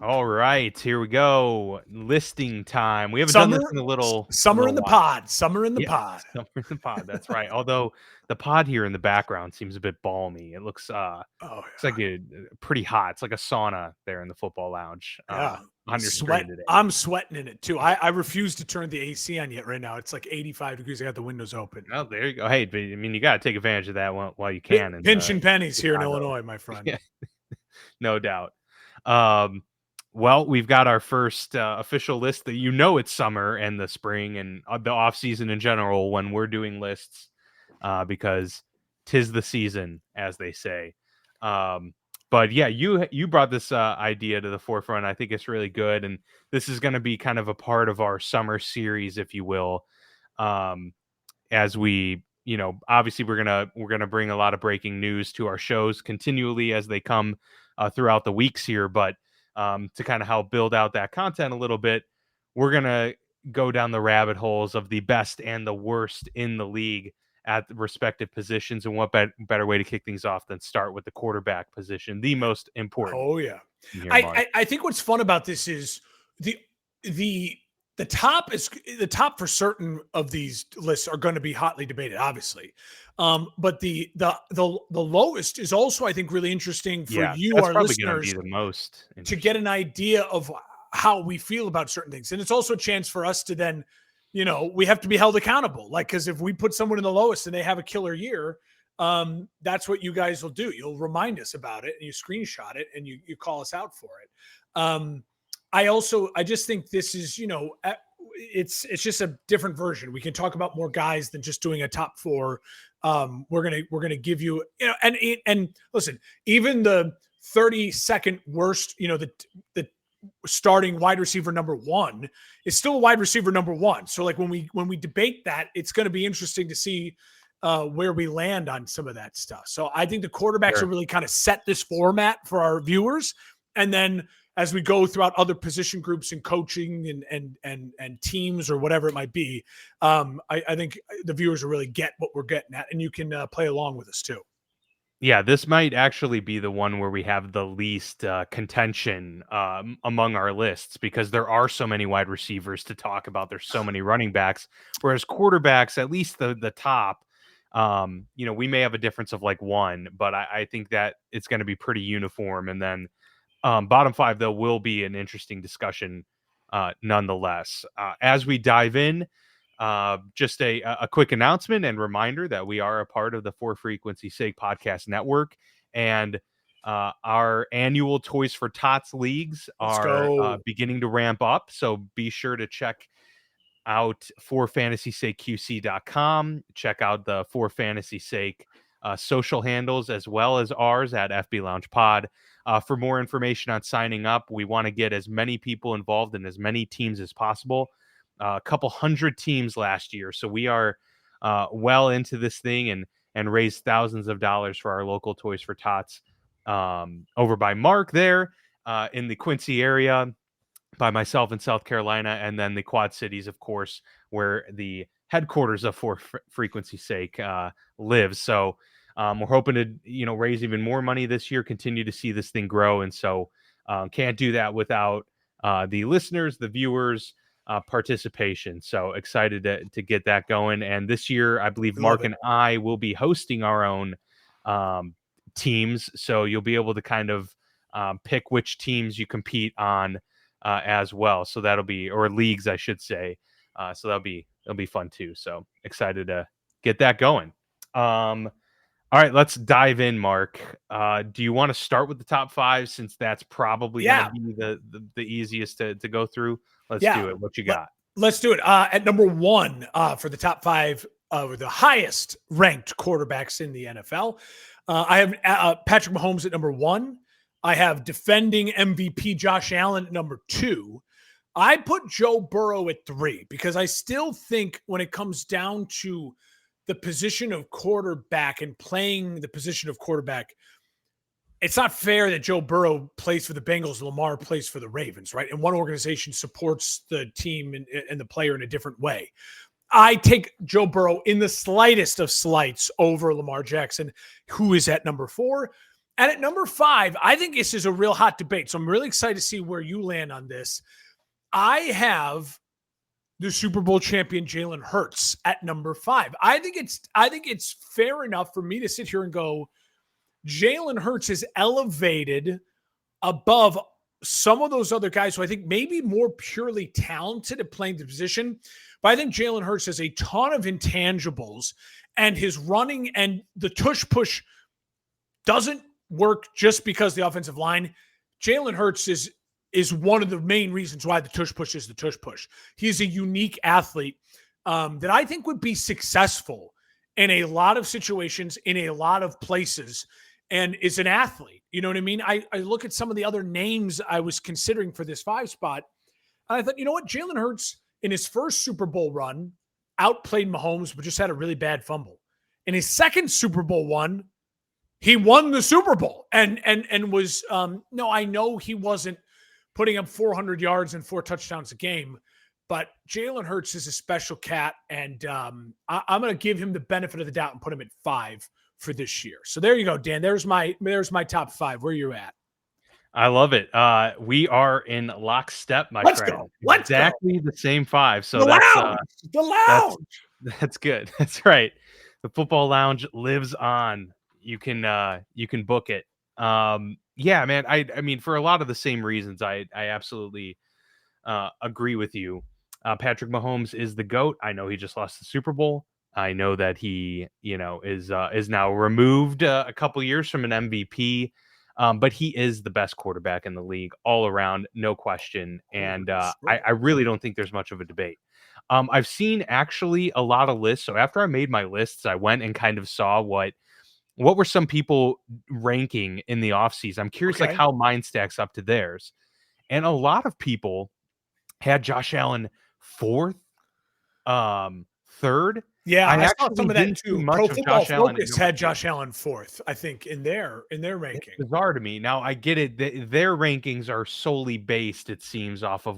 All right, here we go. Listing time. We haven't done this Summer, in a summer in the while. pod. Summer in the Yeah, pod. summer in the pod. That's right. Although the pod here in the background seems a bit balmy. It Oh looks like pretty hot. It's like a sauna there in the football lounge yeah. on your screen today. I'm sweating in it too. I refuse to turn the AC on yet right now. It's like 85 degrees. I got the windows open. Oh, there you go. Hey, but, I mean, you got to take advantage of that while you can in Pinching pennies here in Chicago. Illinois, my friend. Yeah, no doubt. Um, well, we've got our first official list that it's summer and the spring and the off season in general when we're doing lists because 'tis the season, as they say. But yeah, you brought this idea to the forefront. I think it's really good, and this is going to be kind of a part of our summer series, if you will. As we, obviously we're gonna bring a lot of breaking news to our shows continually as they come throughout the weeks here, but to kind of help build out that content a little bit, we're gonna go down the rabbit holes of the best and the worst in the league at the respective positions, and what better way to kick things off than start with the quarterback position, the most important. Oh yeah. Here, Mark. I think what's fun about this is the the top for certain of these lists are going to be hotly debated, obviously. But the lowest is also, I think, really interesting for you, that's our probably going to listeners, be the most to get an idea of how we feel about certain things. And it's also a chance for us to then, we have to be held accountable. Like, because if we put someone in the lowest and they have a killer year, that's what you guys will do. You'll remind us about it and you screenshot it and you call us out for it. I just think this is, it's just a different version. We can talk about more guys than just doing a top four. We're gonna give you, and listen, even the 32nd worst, the starting wide receiver number one is still a wide receiver number one. So like when we debate that, it's going to be interesting to see where we land on some of that stuff. So I think the quarterbacks will really kind of set this format for our viewers, and then as we go throughout other position groups and coaching and teams or whatever it might be, I think the viewers will really get what we're getting at, and you can play along with us too. Yeah, this might actually be the one where we have the least contention among our lists because there are so many wide receivers to talk about. There's so many running backs, whereas quarterbacks, at least the top, we may have a difference of like one, but I think that it's going to be pretty uniform. And then bottom five, though, will be an interesting discussion nonetheless. As we dive in, just a quick announcement and reminder that we are a part of the For Frequency Sake podcast network, and our annual Toys for Tots leagues are beginning to ramp up. So be sure to check out forfantasysaqc.com. Check out the For Fantasy Sake social handles as well as ours at FB Lounge Pod. For more information on signing up, we want to get as many people involved in as many teams as possible. A couple hundred teams last year, so we are well into this thing and raised thousands of dollars for our local Toys for Tots over by Mark there in the Quincy area, by myself in South Carolina, and then the Quad Cities, of course, where the headquarters of For Frequency Sake lives. So we're hoping to raise even more money this year, continue to see this thing grow, and so can't do that without the listeners, the viewers, participation. So excited to get that going. And this year, I believe Mark and I will be hosting our own teams. So you'll be able to kind of pick which teams you compete on as well. So that'll be, or leagues, I should say. So that'll be fun too. So excited to get that going. All right, let's dive in, Mark. Do you want to start with the top five, since that's probably going to be the easiest to go through? Let's do it. What you got? Let's do it. At number one for the top five of the highest ranked quarterbacks in the NFL, I have Patrick Mahomes at number one. I have defending MVP Josh Allen at number two. I put Joe Burrow at three because I still think when it comes down to the position of quarterback and playing the position of quarterback, it's not fair that Joe Burrow plays for the Bengals and Lamar plays for the Ravens, right? And one organization supports the team and the player in a different way. I take Joe Burrow in the slightest of slights over Lamar Jackson, who is at number four. And at number 5, I think this is a real hot debate. So I'm really excited to see where you land on this. I have the Super Bowl champion Jalen Hurts at number 5. I think it's fair enough for me to sit here and go, Jalen Hurts is elevated above some of those other guys who I think maybe more purely talented at playing the position. But I think Jalen Hurts has a ton of intangibles, and his running and the tush push doesn't work just because the offensive line. Jalen Hurts is one of the main reasons why the tush push is the tush push. He's a unique athlete that I think would be successful in a lot of situations, in a lot of places, and is an athlete. You know what I mean? I look at some of the other names I was considering for this 5 spot, and I thought, you know what? Jalen Hurts in his first Super Bowl run outplayed Mahomes, but just had a really bad fumble. In his second Super Bowl one, he won the Super Bowl and was no, I know he wasn't putting up 400 yards and 4 touchdowns a game, but Jalen Hurts is a special cat, and I'm going to give him the benefit of the doubt and put him at 5 for this year. So there you go, Dan. There's my top 5. Where you at? I love it. We are in lockstep, my Let's friend. go. Let's exactly the same 5. So the that's lounge. that's good. That's right. The football lounge lives on. You can book it. Yeah, man. I mean, for a lot of the same reasons, I absolutely agree with you. Patrick Mahomes is the GOAT. I know he just lost the Super Bowl. I know that he, is now removed a couple years from an MVP. But he is the best quarterback in the league all around, no question. And I really don't think there's much of a debate. I've seen actually a lot of lists. So after I made my lists, I went and kind of saw what were some people ranking in the offseason. I'm curious like how mine stacks up to theirs. And a lot of people had Josh Allen 4th, 3rd. Yeah, I saw some of that didn't too. much Pro of Football Josh Allen Focus had Josh Allen 4th, I think, in their ranking. It's bizarre to me. Now I get it. Their rankings are solely based, it seems, off of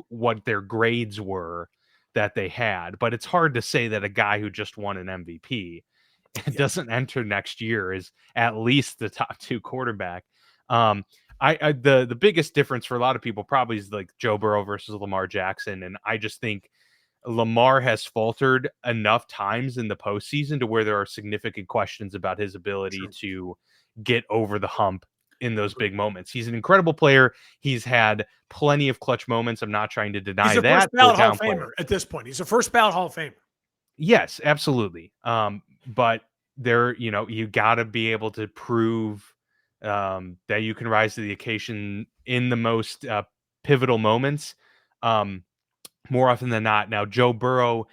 what their grades were that they had. But it's hard to say that a guy who just won an MVP and doesn't enter next year is at least the top 2 quarterback. The biggest difference for a lot of people probably is like Joe Burrow versus Lamar Jackson, and I just think Lamar has faltered enough times in the postseason to where there are significant questions about his ability to get over the hump in those big moments. He's an incredible player. He's had plenty of clutch moments. I'm not trying to deny He's a that. first ballot Hall of Famer at this point. He's a first ballot Hall of Famer. Yes, absolutely. But there, you got to be able to prove that you can rise to the occasion in the most pivotal moments. More often than not. Now, Joe Burrow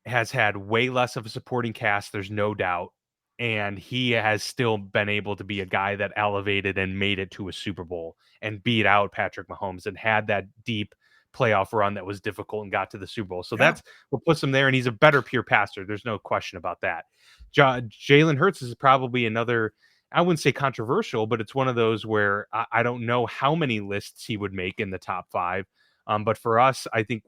has had way less of a supporting cast, there's no doubt. And he has still been able to be a guy that elevated and made it to a Super Bowl and beat out Patrick Mahomes and had that deep playoff run that was difficult and got to the Super Bowl. So that's what puts him there. And he's a better pure passer. There's no question about that. Jalen Hurts is probably another, I wouldn't say controversial, but it's one of those where I don't know how many lists he would make in the top 5. But for us, I think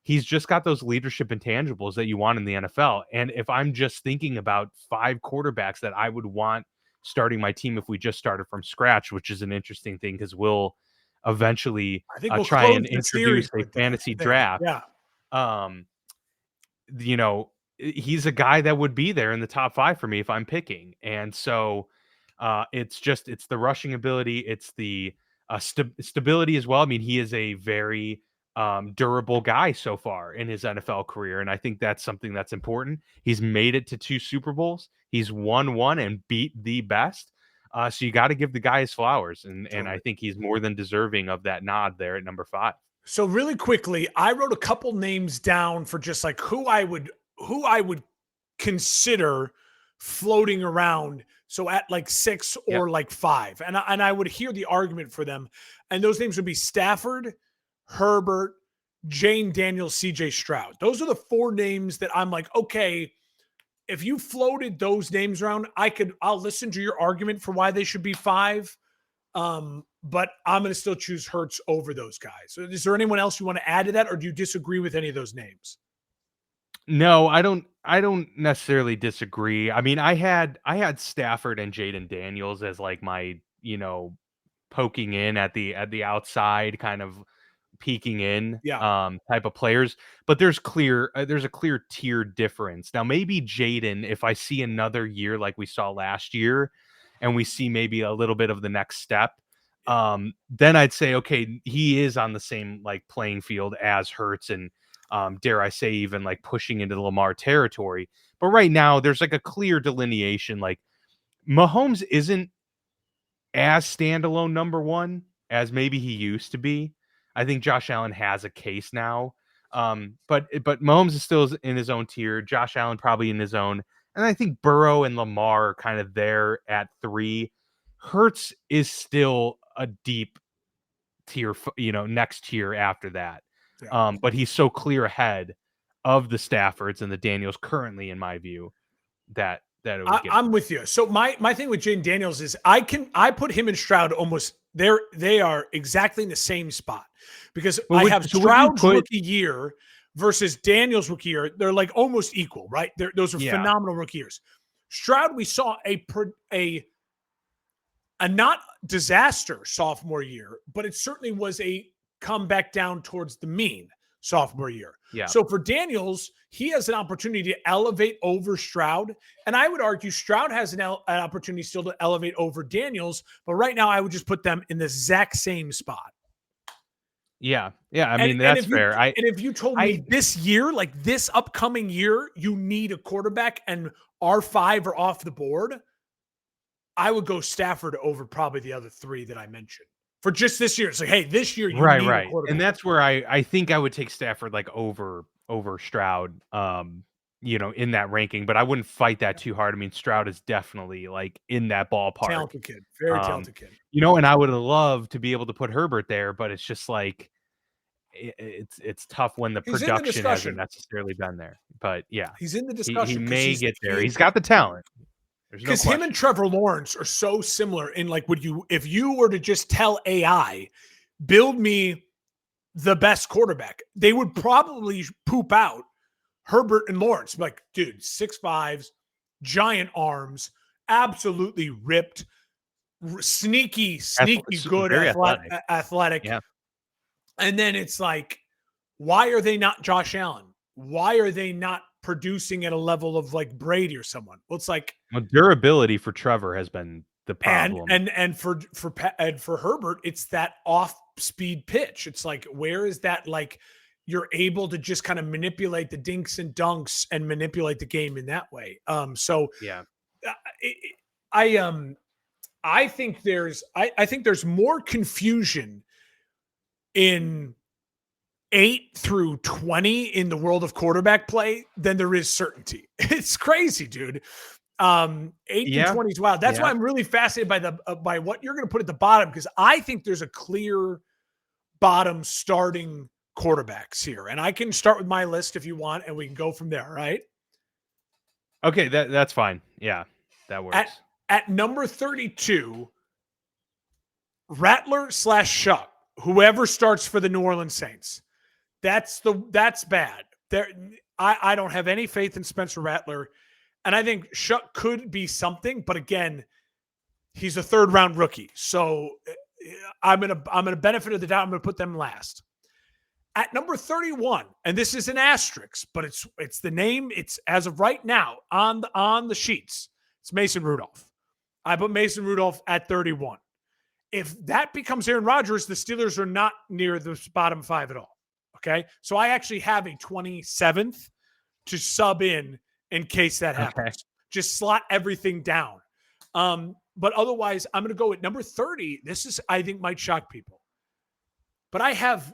he's just got those leadership intangibles that you want in the NFL. And if I'm just thinking about 5 quarterbacks that I would want starting my team if we just started from scratch, which is an interesting thing because we'll eventually try and introduce a fantasy draft. Yeah. He's a guy that would be there in the top 5 for me if I'm picking. And so it's the rushing ability. It's the stability as well. I mean, he is a very durable guy so far in his NFL career. And I think that's something that's important. He's made it to 2 Super Bowls. He's won 1 and beat the best. So you got to give the guy his flowers. And I think he's more than deserving of that nod there at number 5. So really quickly, I wrote a couple names down for just like who I would consider floating around. So at like 6 or like 5. And I would hear the argument for them. And those names would be Stafford, Herbert, Jane Daniels, CJ Stroud. Those are the 4 names that I'm like, okay, if you floated those names around, I'll listen to your argument for why they should be 5. But I'm going to still choose Hurts over those guys. So is there anyone else you want to add to that, or do you disagree with any of those names? No, I don't necessarily disagree. I mean, I had Stafford and Jaden Daniels as like my poking in at the outside, kind of peeking in Yeah. type of players. But there's a clear tier difference. Now, maybe Jaden, if I see another year like we saw last year, and we see maybe a little bit of the next step, then I'd say, okay, he is on the same like playing field as Hurts, and dare I say, even like pushing into the Lamar territory. But right now, there's like a clear delineation. Like Mahomes isn't as standalone number one as maybe he used to be. I think Josh Allen has a case now. But Mahomes is still in his own tier. Josh Allen probably in his own. And I think Burrow and Lamar are kind of there at 3. Hurts is still a deep tier, next tier after that. Yeah. But he's so clear ahead of the Staffords and the Daniels currently, in my view, that it would get. I'm with you. So my thing with Jaden Daniels is I put him and Stroud almost they are exactly in the same spot because I have Stroud's rookie year versus Daniels rookie year. They're like almost equal, right? Those are phenomenal rookie years. Stroud, we saw a not disaster sophomore year, but it certainly was a comeback down towards the mean sophomore year. Yeah. So for Daniels, he has an opportunity to elevate over Stroud. And I would argue Stroud has an opportunity still to elevate over Daniels. But right now, I would just put them in the exact same spot. Yeah. Yeah. I mean, that's fair. And if you told me this year, like this upcoming year, you need a quarterback and R5 are off the board, I would go Stafford over probably the other 3 that I mentioned. For just this year. It's like, hey, this year you need a quarterback. And that's where I think I would take Stafford like over Stroud, in that ranking, but I wouldn't fight that too hard. I mean, Stroud is definitely like in that ballpark. Talented kid. Very talented kid. And I would love to be able to put Herbert there, but it's just like it's tough when the production hasn't necessarily been there. But yeah, he's in the discussion. He may get there. He's got the talent. Because him and Trevor Lawrence are so similar in like, if you were to just tell AI, build me the best quarterback, they would probably poop out Herbert and Lawrence. Like, dude, 6'5", giant arms, absolutely ripped, sneaky good, athletic. Yeah. And then it's like, why are they not Josh Allen? Why are they not producing at a level of like Brady or someone? Well, it's like durability for Trevor has been the problem, and for Herbert, it's that off-speed pitch. It's like, where is that? Like, you're able to just kind of manipulate the dinks and dunks and manipulate the game in that way. So yeah, I think there's more confusion in 8 through 20 in the world of quarterback play than there is certainty. It's crazy, dude. 8 to 20 is wild. That's why I'm really fascinated by what you're going to put at the bottom, because I think there's a clear bottom starting quarterbacks here. And I can start with my list if you want, and we can go from there, right? Okay, that's fine. Yeah, that works. At number 32, Rattler / Shuck, whoever starts for the New Orleans Saints. That's bad. I don't have any faith in Spencer Rattler, and I think Shuck could be something, but again, he's a 3rd round rookie. So I'm gonna benefit of the doubt. I'm gonna put them last. At number 31, and this is an asterisk, but it's the name. It's as of right now on the sheets. It's Mason Rudolph. I put Mason Rudolph at 31. If that becomes Aaron Rodgers, the Steelers are not near the bottom 5 at all. Okay. So I actually have a 27th to sub in case that happens. Okay. Just slot everything down. But otherwise, I'm going to go at number 30. This I think might shock people. But I have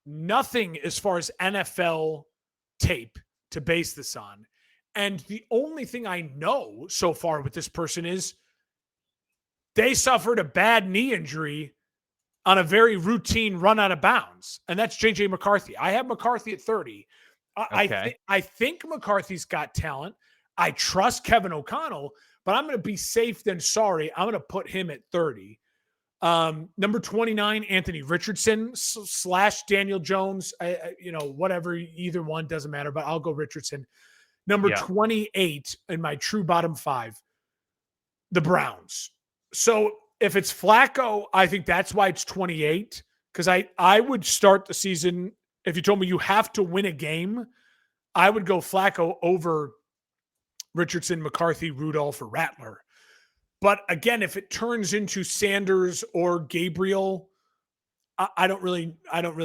nothing as far as NFL tape to base this on. And the only thing I know so far with this person is they suffered a bad knee injury on a very routine run out of bounds. And that's JJ McCarthy. I have McCarthy at 30. Okay. I think McCarthy's got talent. I trust Kevin O'Connell, but I'm going to be safe than sorry. I'm going to put him at 30. Number 29, Anthony Richardson / Daniel Jones. Whatever, either one doesn't matter, but I'll go Richardson. Number 28 in my true bottom 5, the Browns. So If it's Flacco, I think that's why it's 28. Because I would start the season, if you told me you have to win a game, I would go Flacco over Richardson, McCarthy, Rudolph, or Rattler. But again, if it turns into Sanders or Gabriel, I don't really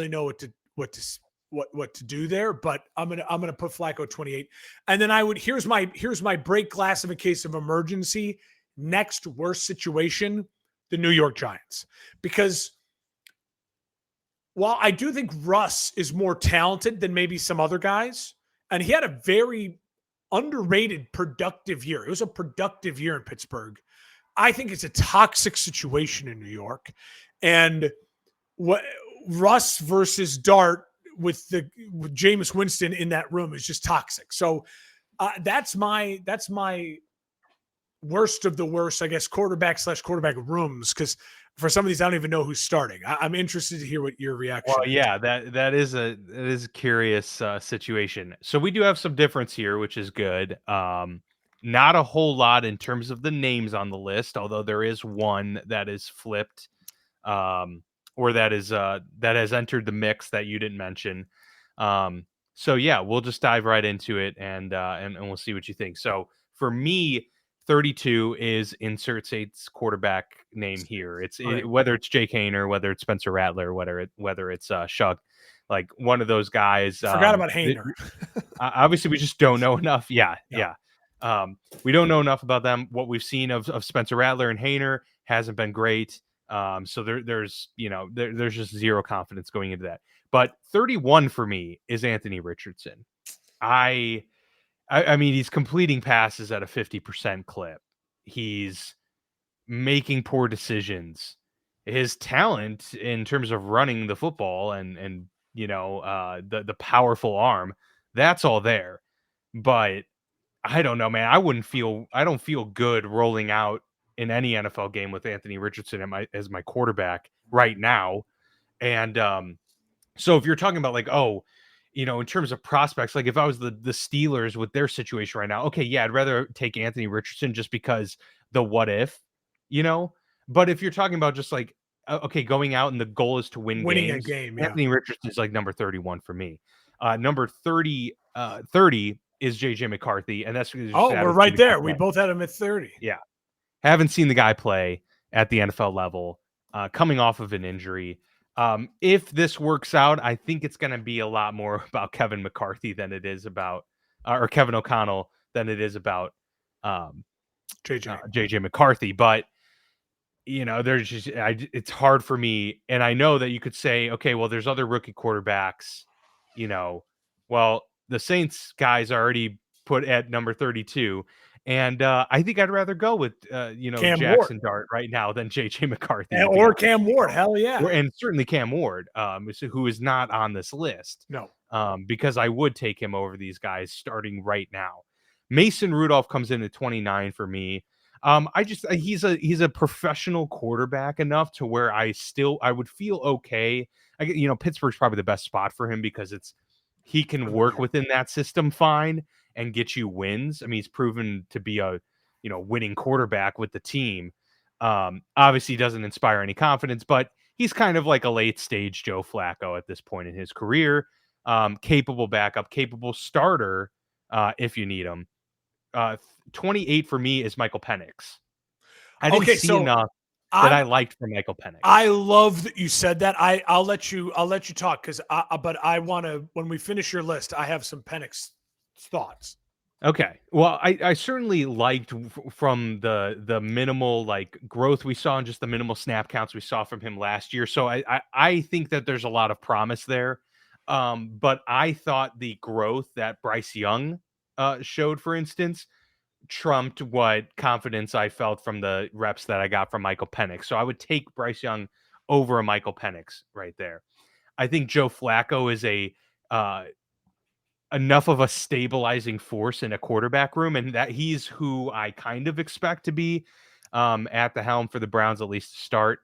know what to do there. But I'm gonna put Flacco 28, and then I would here's my break glass of a case of emergency. Next worst situation, the New York Giants, because while I do think Russ is more talented than maybe some other guys, and he had a very underrated productive year. It was a productive year in Pittsburgh. I think it's a toxic situation in New York. And what Russ versus Dart with Jameis Winston in that room is just toxic. So that's my worst of the worst, I guess, quarterback rooms, because for some of these, I don't even know who's starting. I'm interested to hear what your reaction Well, is. yeah, that is a curious situation. So we do have some difference here, which is good. Not a whole lot in terms of the names on the list, although there is one that is flipped, or that has entered the mix that you didn't mention. So yeah, we'll just dive right into it, and we'll see what you think. So for me, 32 is insert state's quarterback name here. Whether it's Jake Haener, whether it's Spencer Rattler, whether it's Shug, like one of those guys. Forgot about Haener. Obviously, we just don't know enough. Yeah. We don't know enough about them. What we've seen of Spencer Rattler and Haener hasn't been great. So there's just zero confidence going into that. But 31 for me is Anthony Richardson. I mean, he's completing passes at a 50% clip. He's making poor decisions. His talent in terms of running the football and the powerful arm, that's all there. But I don't know, man. I don't feel good rolling out in any NFL game with Anthony Richardson as my quarterback right now. And so if you're talking about like, in terms of prospects, like if I was the Steelers with their situation right now, okay, yeah, I'd rather take Anthony Richardson just because the what if, But if you're talking about just like, okay, going out and the goal is to winning games, a game, yeah. Anthony Richardson is like number 31 for me. Number 30 is JJ McCarthy, and that's we're right there. We both had him at 30. Yeah, haven't seen the guy play at the NFL level, coming off of an injury. If this works out, I think it's going to be a lot more about Kevin McCarthy than it is about, or Kevin O'Connell than it is about JJ McCarthy. But there's just it's hard for me, and I know that you could say, okay, well, there's other rookie quarterbacks. Well, the Saints guys are already put at number 32. And I think I'd rather go with Cam Jackson Ward. Dart right now than JJ McCarthy or Cam Ward. Hell yeah, and certainly Cam Ward, who is not on this list. No, because I would take him over these guys starting right now. Mason Rudolph comes in at 29 for me. He's a professional quarterback enough to where I would feel okay. Pittsburgh's probably the best spot for him because he can work within that system fine and get you wins. I mean, he's proven to be a, winning quarterback with the team. Obviously doesn't inspire any confidence, but he's kind of like a late stage Joe Flacco at this point in his career. Capable backup, capable starter, if you need him. 28 for me is Michael Penix. I didn't see enough that I liked from Michael Penix. I love that you said that. I'll let you talk but I want to, when we finish your list, I have some Penix thoughts. Okay. Well, I certainly liked from the minimal like growth we saw and just the minimal snap counts we saw from him last year. So I think that there's a lot of promise there. But I thought the growth that Bryce Young showed, for instance, trumped what confidence I felt from the reps that I got from Michael Penix. So I would take Bryce Young over a Michael Penix right there. I think Joe Flacco is enough of a stabilizing force in a quarterback room, and that he's who I kind of expect to be at the helm for the Browns, at least to start.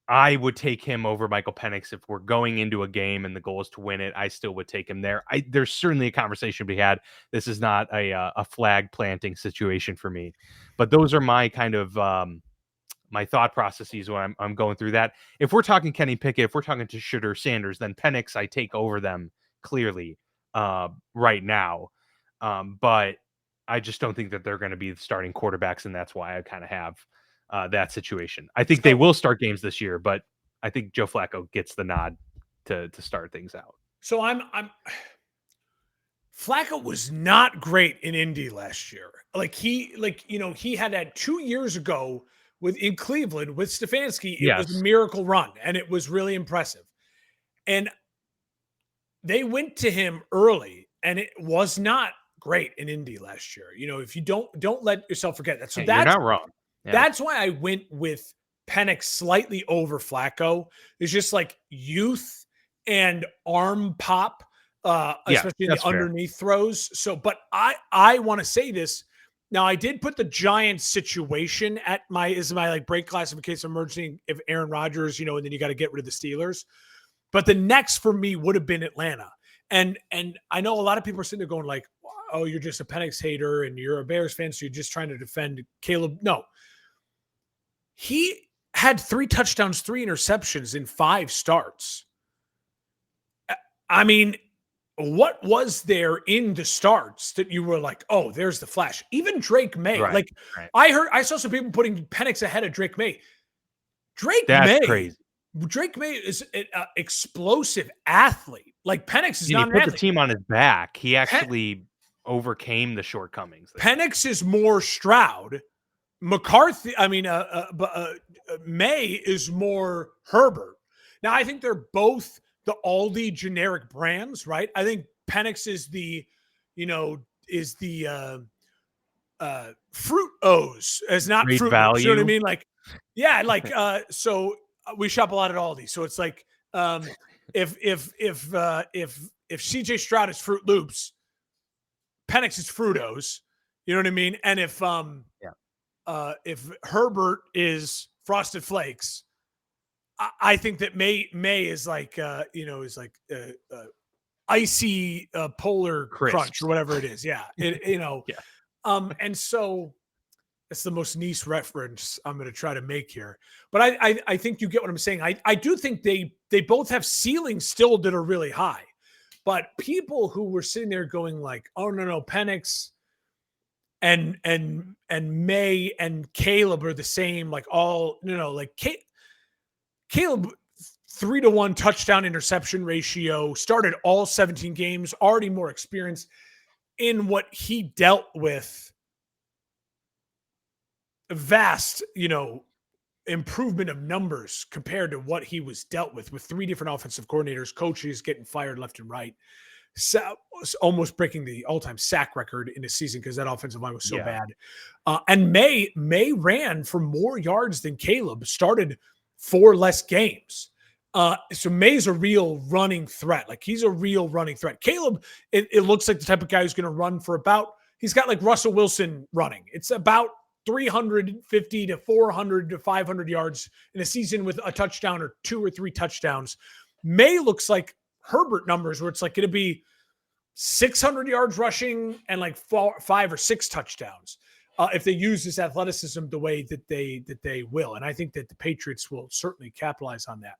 I would take him over Michael Penix if we're going into a game and the goal is to win it. I still would take him there. There's certainly a conversation to be had. This is not a flag planting situation for me, but those are my kind of my thought processes when I'm going through that. If we're talking Kenny Pickett, if we're talking to Shedeur Sanders, then Penix I take over them clearly right now. But I just don't think that they're going to be starting quarterbacks, and that's why I kind of have that situation. I think they will start games this year, but I think Joe Flacco gets the nod to start things out. So I'm Flacco was not great in Indy last year. He had that 2 years ago in Cleveland with Stefanski. It was a miracle run, and it was really impressive. And they went to him early, and it was not great in Indy last year. If you don't let yourself forget that. So you're not wrong. Yeah. That's why I went with Penix slightly over Flacco. It's just like youth and arm pop, especially in the underneath throws. So, but I want to say this. Now, I did put the Giants situation at my break classification emerging if Aaron Rodgers, and then you got to get rid of the Steelers. But the next for me would have been Atlanta. And I know a lot of people are sitting there going like, oh, you're just a Penix hater and you're a Bears fan, so you're just trying to defend Caleb. No. He had 3 touchdowns, 3 interceptions in 5 starts. I mean, what was there in the starts that you were like, oh, there's the flash? Even Drake May. Right. I saw some people putting Penix ahead of Drake May. That's crazy. Drake May is an explosive athlete. Like Penix is not an athlete. He put the team on his back. He actually overcame the shortcomings. Penix is more Stroud. McCarthy, May is more Herbert. Now, I think they're both the Aldi generic brands, right? I think Penix is the Fruit O's, as not Great Fruit value. You know what I mean? So we shop a lot at Aldi. So it's like if CJ Stroud is Fruit Loops, Penix is Fruit O's. You know what I mean? And if Herbert is Frosted Flakes, I think that May is like icy polar Crisp. crunch or whatever it is. Yeah, and so it's the most niche reference I'm going to try to make here. But I think you get what I'm saying. I do think they both have ceilings still that are really high. But people who were sitting there going like, oh no, Penix and May and Caleb are the same, like all, Caleb 3-to-1 touchdown interception ratio, started all 17 games, already more experience in what he dealt with. A vast, improvement of numbers compared to what he was dealt with 3 different offensive coordinators, coaches getting fired left and right. So, almost breaking the all-time sack record in a season because that offensive line was so bad. And May ran for more yards than Caleb, started 4 less games. So May's a real running threat. Like he's a real running threat. Caleb, it looks like the type of guy who's going to run for he's got like Russell Wilson running. It's about 350 to 400 to 500 yards in a season with a touchdown or 2 or 3 touchdowns. May looks like Herbert numbers where it's like going to be 600 yards rushing and like 5 or 6 touchdowns if they use his athleticism the way that they will. And I think that the Patriots will certainly capitalize on that.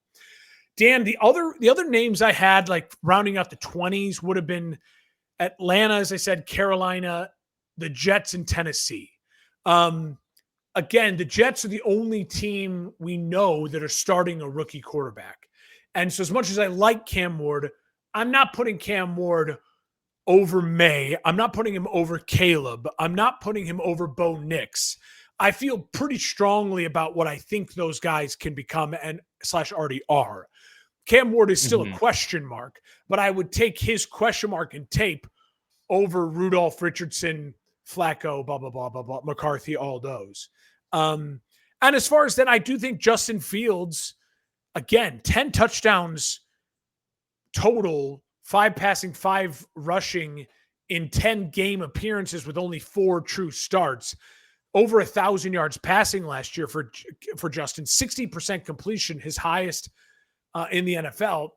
Dan, the other names I had, like rounding out the 20s, would have been Atlanta, as I said, Carolina, the Jets, and Tennessee. Again, the Jets are the only team we know that are starting a rookie quarterback. And so as much as I like Cam Ward, I'm not putting Cam Ward over May. I'm not putting him over Caleb. I'm not putting him over Bo Nix. I feel pretty strongly about what I think those guys can become and / already are. Cam Ward is still a question mark, but I would take his question mark and tape over Rudolph, Richardson, Flacco, blah, blah, blah, blah, blah, McCarthy, all those. And as far as that, I do think Justin Fields, again, 10 touchdowns total, 5 passing, 5 rushing in 10 game appearances with only 4 true starts. Over 1,000 yards passing last year for Justin, 60% completion, his highest in the NFL.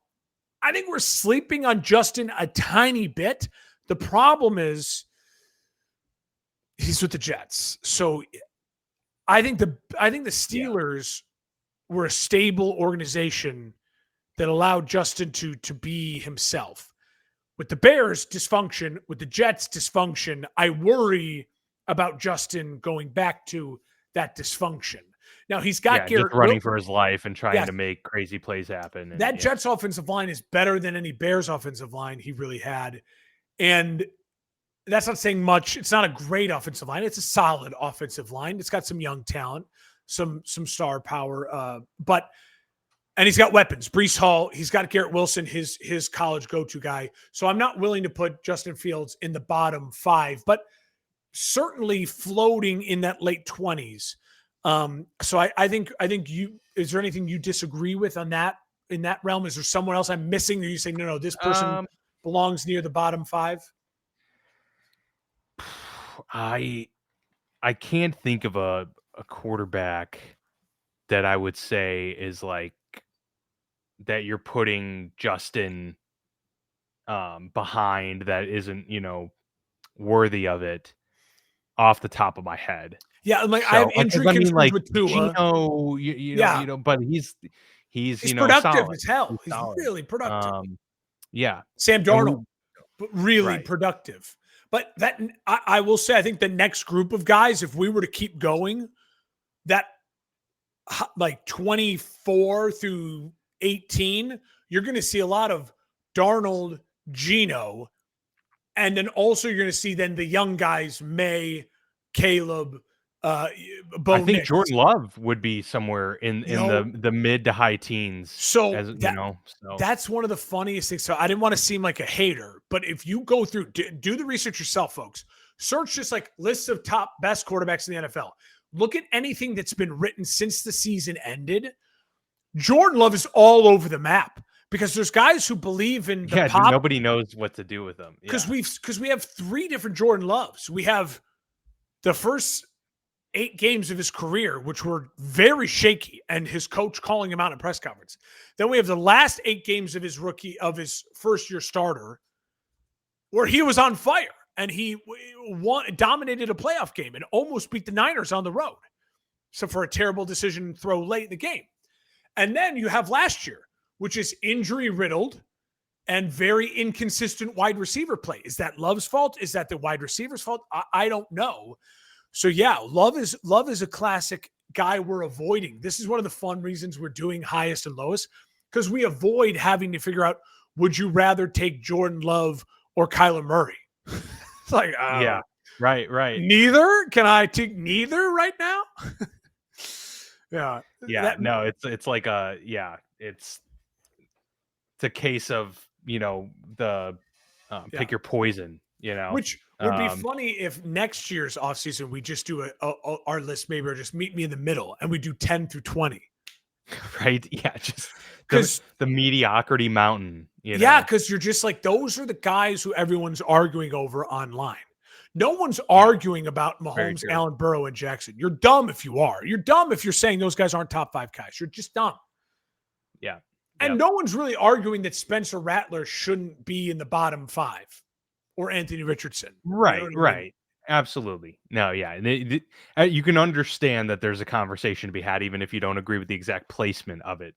I think we're sleeping on Justin a tiny bit. The problem is he's with the Jets. So I think the Steelers were a stable organization that allowed Justin to be himself. With the Bears, dysfunction. With the Jets, dysfunction. I worry about Justin going back to that dysfunction. Now he's got Garrett just running for his life and trying to make crazy plays happen. And, that Jets offensive line is better than any Bears offensive line he really had. And that's not saying much. It's not a great offensive line. It's a solid offensive line. It's got some young talent, some star power, and he's got weapons. Breece Hall, he's got Garrett Wilson, his college go-to guy. So I'm not willing to put Justin Fields in the bottom 5, but certainly floating in that late 20s. So I think is there anything you disagree with on that, in that realm? Is there someone else I'm missing? Or you say, no, this person belongs near the bottom 5? I can't think of a quarterback that I would say is like that you're putting Justin behind that isn't, worthy of it off the top of my head. Yeah, like I have injury concerns with Tua. Geno, but he's productive solid. as hell. He's really productive. Sam Darnold, but really productive. But that I will say, I think the next group of guys, if we were to keep going, that like 24 through 18, you're going to see a lot of Darnold, Geno, and then also you're going to see then the young guys, May, Caleb, Bo I think Nix. Jordan Love would be somewhere in the mid to high teens. So that's one of the funniest things. So I didn't want to seem like a hater, but if you go through, do the research yourself, folks. Search just like lists of top best quarterbacks in the NFL. Look at anything that's been written since the season ended. Jordan Love is all over the map because there's guys who believe in the pop. Nobody knows what to do with them because we have 3 different Jordan Loves. We have the first 8 games of his career, which were very shaky, and his coach calling him out in a press conference. Then we have the last 8 games of his first year starter, where he was on fire and he dominated a playoff game and almost beat the Niners on the road. So for a terrible decision throw late in the game. And then you have last year, which is injury riddled and very inconsistent wide receiver play. Is that Love's fault? Is that the wide receiver's fault? I don't know. So yeah, Love is a classic guy we're avoiding. This is one of the fun reasons we're doing highest and lowest, because we avoid having to figure out, would you rather take Jordan Love or Kyler Murray? It's like, right. Neither? Can I take neither right now? It's like it's a case of, pick your poison, which would be funny if next year's offseason we just do our list, maybe, or just meet me in the middle and we do 10 through 20. Right. Yeah. Just the mediocrity mountain. Yeah. Because you're just like, those are the guys who everyone's arguing over online. No one's arguing about Mahomes, Allen, Burrow, and Jackson. You're dumb if you are. You're dumb if you're saying those guys aren't top 5 guys. You're just dumb. Yeah. And no one's really arguing that Spencer Rattler shouldn't be in the bottom 5 or Anthony Richardson. Right. Right. Absolutely. No. Yeah. You can understand that there's a conversation to be had, even if you don't agree with the exact placement of it.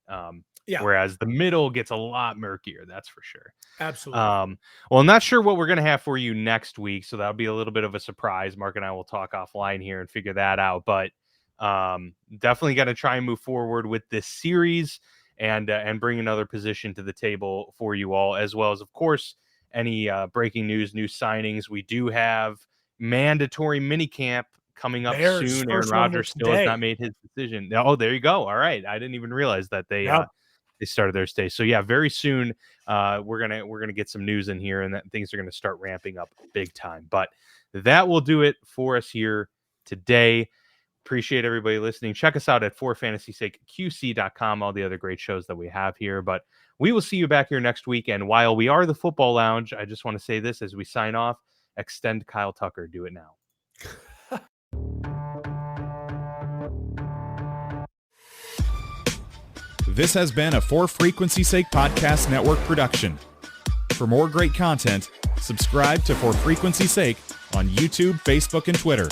Whereas the middle gets a lot murkier. That's for sure. Absolutely. Well, I'm not sure what we're going to have for you next week, so that'll be a little bit of a surprise. Mark and I will talk offline here and figure that out. But definitely got to try and move forward with this series and bring another position to the table for you all, as well as, of course, any breaking news, new signings. We do have mandatory minicamp coming up soon. Aaron Rodgers still has not made his decision. Oh, there you go. All right. I didn't even realize that they started their stay. So yeah, very soon we're gonna get some news in here, and that things are gonna start ramping up big time. But that will do it for us here today. Appreciate everybody listening. Check us out at forfantasysakeqc.com, all the other great shows that we have here. But we will see you back here next week. And while we are the Football Lounge, I just want to say this as we sign off: extend Kyle Tucker. Do it now. This has been a For Frequency's Sake Podcast Network production. For more great content, subscribe to For Frequency's Sake on YouTube, Facebook, and Twitter.